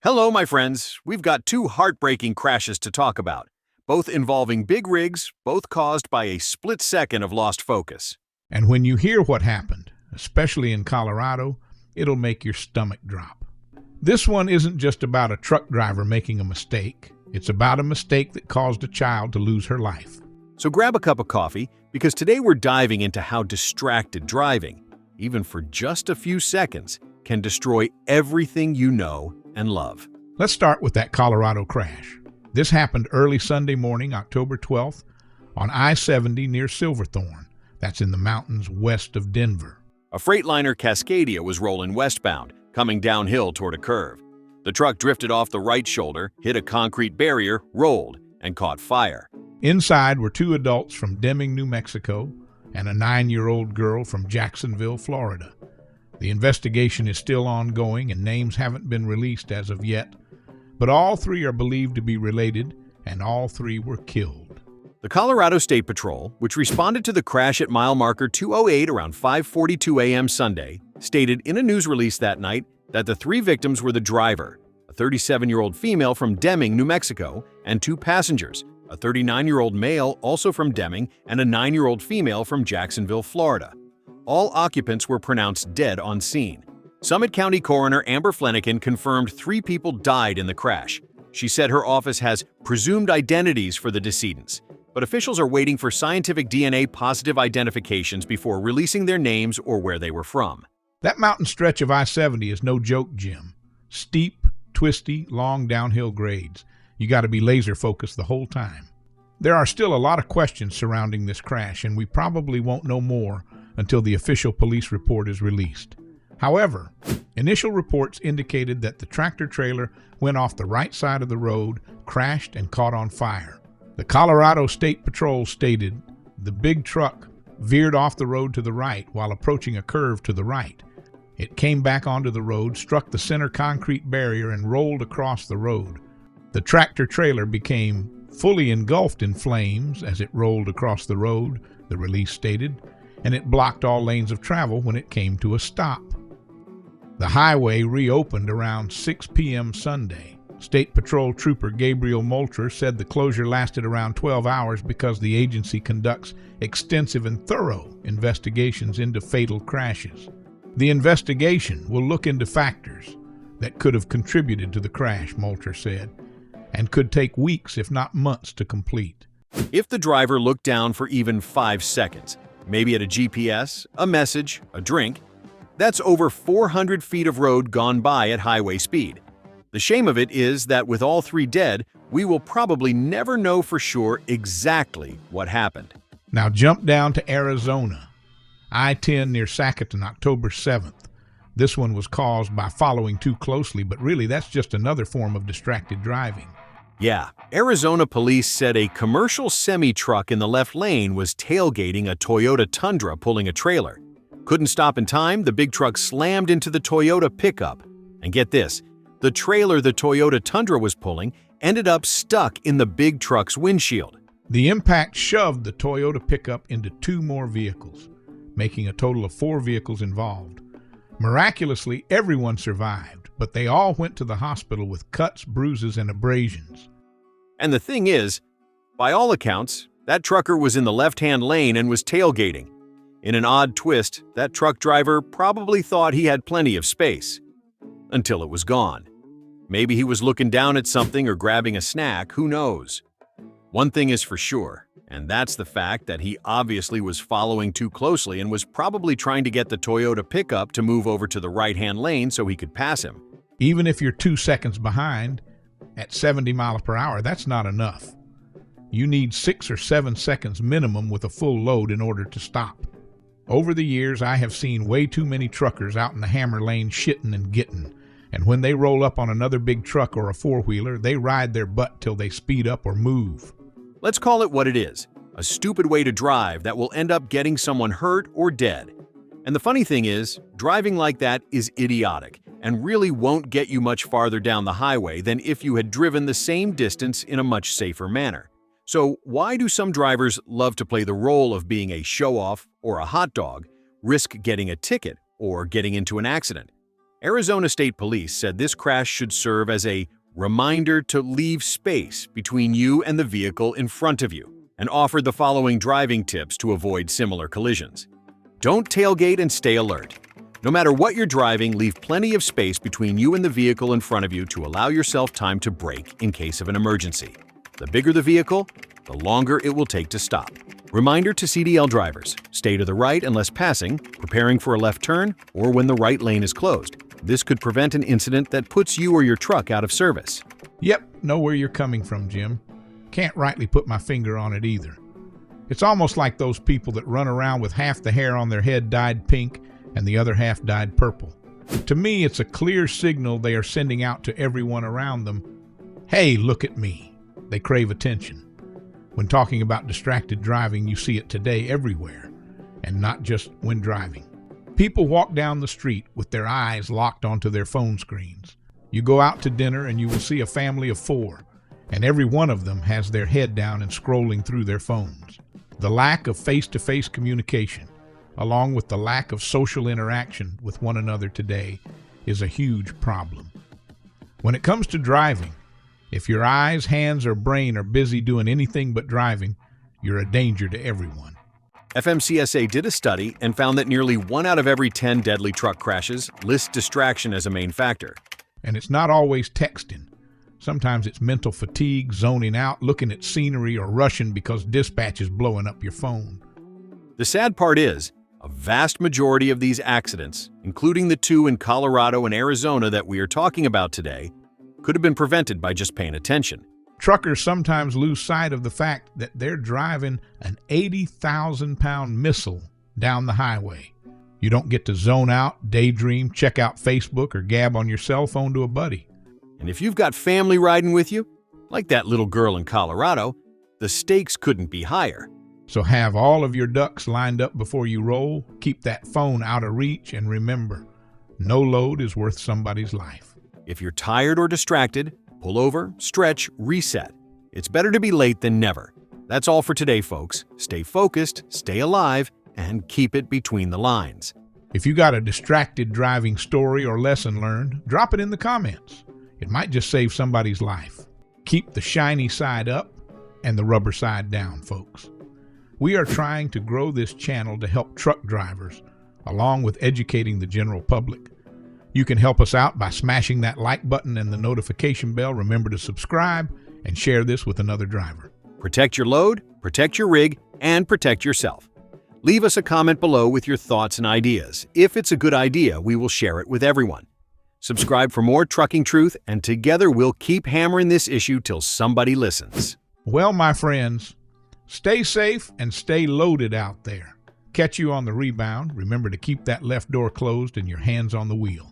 Hello, my friends. We've got two heartbreaking crashes to talk about, both involving big rigs, both caused by a split second of lost focus. And when you hear what happened, especially in Colorado, it'll make your stomach drop. This one isn't just about a truck driver making a mistake. It's about a mistake that caused a child to lose her life. So grab a cup of coffee, because today we're diving into how distracted driving, even for just a few seconds, can destroy everything you know and love. Let's start with that Colorado crash. This happened early Sunday morning, October 12th, on I-70 near Silverthorne. That's in the mountains west of Denver. A Freightliner Cascadia was rolling westbound, coming downhill toward a curve. The truck drifted off the right shoulder, hit a concrete barrier, rolled, and caught fire. Inside were two adults from Deming, New Mexico, and a 9-year-old girl from Jacksonville, Florida. The investigation is still ongoing and names haven't been released as of yet, but all three are believed to be related and all three were killed. The Colorado State Patrol, which responded to the crash at mile marker 208 around 5:42 a.m. Sunday, stated in a news release that night that the three victims were the driver, a 37-year-old female from Deming, New Mexico, and two passengers, a 39-year-old male also from Deming and a 9-year-old female from Jacksonville, Florida. All occupants were pronounced dead on scene. Summit County Coroner Amber Flanagan confirmed 3 people died in the crash. She said her office has presumed identities for the decedents, but officials are waiting for scientific DNA-positive identifications before releasing their names or where they were from. That mountain stretch of I-70 is no joke, Jim. Steep, twisty, long downhill grades. You got to be laser-focused the whole time. There are still a lot of questions surrounding this crash, and we probably won't know more until the official police report is released. However, initial reports indicated that the tractor-trailer went off the right side of the road, crashed, and caught on fire. The Colorado State Patrol stated the big truck veered off the road to the right while approaching a curve to the right. It came back onto the road, struck the center concrete barrier, and rolled across the road. The tractor-trailer became fully engulfed in flames as it rolled across the road, the release stated, and it blocked all lanes of travel when it came to a stop. The highway reopened around 6 p.m. Sunday. State Patrol Trooper Gabriel Moultrie said the closure lasted around 12 hours because the agency conducts extensive and thorough investigations into fatal crashes. The investigation will look into factors that could have contributed to the crash, Moultrie said, and could take weeks if not months to complete. If the driver looked down for even 5 seconds, maybe at a GPS, a message, a drink, that's over 400 feet of road gone by at highway speed. The shame of it is that with all 3 dead, we will probably never know for sure exactly what happened. Now jump down to Arizona. I-10 near Sacaton, October 7th. This one was caused by following too closely, but really that's just another form of distracted driving. Yeah, Arizona police said a commercial semi-truck in the left lane was tailgating a Toyota Tundra pulling a trailer. Couldn't stop in time, the big truck slammed into the Toyota pickup. And get this, the trailer the Toyota Tundra was pulling ended up stuck in the big truck's windshield. The impact shoved the Toyota pickup into 2 more vehicles, making a total of 4 vehicles involved. Miraculously, everyone survived, but they all went to the hospital with cuts, bruises, and abrasions. And the thing is, by all accounts, that trucker was in the left-hand lane and was tailgating. In an odd twist, that truck driver probably thought he had plenty of space. Until it was gone. Maybe he was looking down at something or grabbing a snack, who knows? One thing is for sure, and that's the fact that he obviously was following too closely and was probably trying to get the Toyota pickup to move over to the right-hand lane so he could pass him. Even if you're 2 seconds behind, at 70 miles per hour, that's not enough. You need 6 or 7 seconds minimum with a full load in order to stop. Over the years, I have seen way too many truckers out in the hammer lane shitting and getting, and when they roll up on another big truck or a four-wheeler, they ride their butt till they speed up or move. Let's call it what it is, a stupid way to drive that will end up getting someone hurt or dead. And the funny thing is, driving like that is idiotic and really won't get you much farther down the highway than if you had driven the same distance in a much safer manner. So why do some drivers love to play the role of being a show-off or a hot dog, risk getting a ticket or getting into an accident? Arizona State Police said this crash should serve as a reminder to leave space between you and the vehicle in front of you, and offered the following driving tips to avoid similar collisions. Don't tailgate and stay alert. No matter what you're driving, leave plenty of space between you and the vehicle in front of you to allow yourself time to brake in case of an emergency. The bigger the vehicle, the longer it will take to stop. Reminder to CDL drivers: stay to the right unless passing, preparing for a left turn, or when the right lane is closed. This could prevent an incident that puts you or your truck out of service. Yep, know where you're coming from, Jim. Can't rightly put my finger on it either. It's almost like those people that run around with half the hair on their head dyed pink and the other half dyed purple. To me, it's a clear signal they are sending out to everyone around them. Hey, look at me. They crave attention. When talking about distracted driving, you see it today everywhere, and not just when driving. People walk down the street with their eyes locked onto their phone screens. You go out to dinner and you will see a family of 4, and every one of them has their head down and scrolling through their phones. The lack of face-to-face communication, along with the lack of social interaction with one another today, is a huge problem. When it comes to driving, if your eyes, hands, or brain are busy doing anything but driving, you're a danger to everyone. fmCSA did a study and found that nearly 1 out of every 10 deadly truck crashes lists distraction as a main factor. And it's not always texting. Sometimes it's mental fatigue, zoning out, looking at scenery, or rushing because dispatch is blowing up your phone. The sad part is, a vast majority of these accidents, including the 2 in Colorado and Arizona that we are talking about today, could have been prevented by just paying attention. Truckers sometimes lose sight of the fact that they're driving an 80,000-pound missile down the highway. You don't get to zone out, daydream, check out Facebook, or gab on your cell phone to a buddy. And if you've got family riding with you, like that little girl in Colorado, the stakes couldn't be higher. So have all of your ducks lined up before you roll, keep that phone out of reach, and remember, no load is worth somebody's life. If you're tired or distracted, pull over, stretch, reset. It's better to be late than never. That's all for today, folks. Stay focused, stay alive, and keep it between the lines. If you got a distracted driving story or lesson learned, drop it in the comments. It might just save somebody's life. Keep the shiny side up and the rubber side down, folks. We are trying to grow this channel to help truck drivers, along with educating the general public. You can help us out by smashing that like button and the notification bell. Remember to subscribe and share this with another driver. Protect your load, protect your rig, and protect yourself. Leave us a comment below with your thoughts and ideas. If it's a good idea, we will share it with everyone. Subscribe for more trucking truth, and together we'll keep hammering this issue till somebody listens. Well, my friends, stay safe and stay loaded out there. Catch you on the rebound. Remember to keep that left door closed and your hands on the wheel.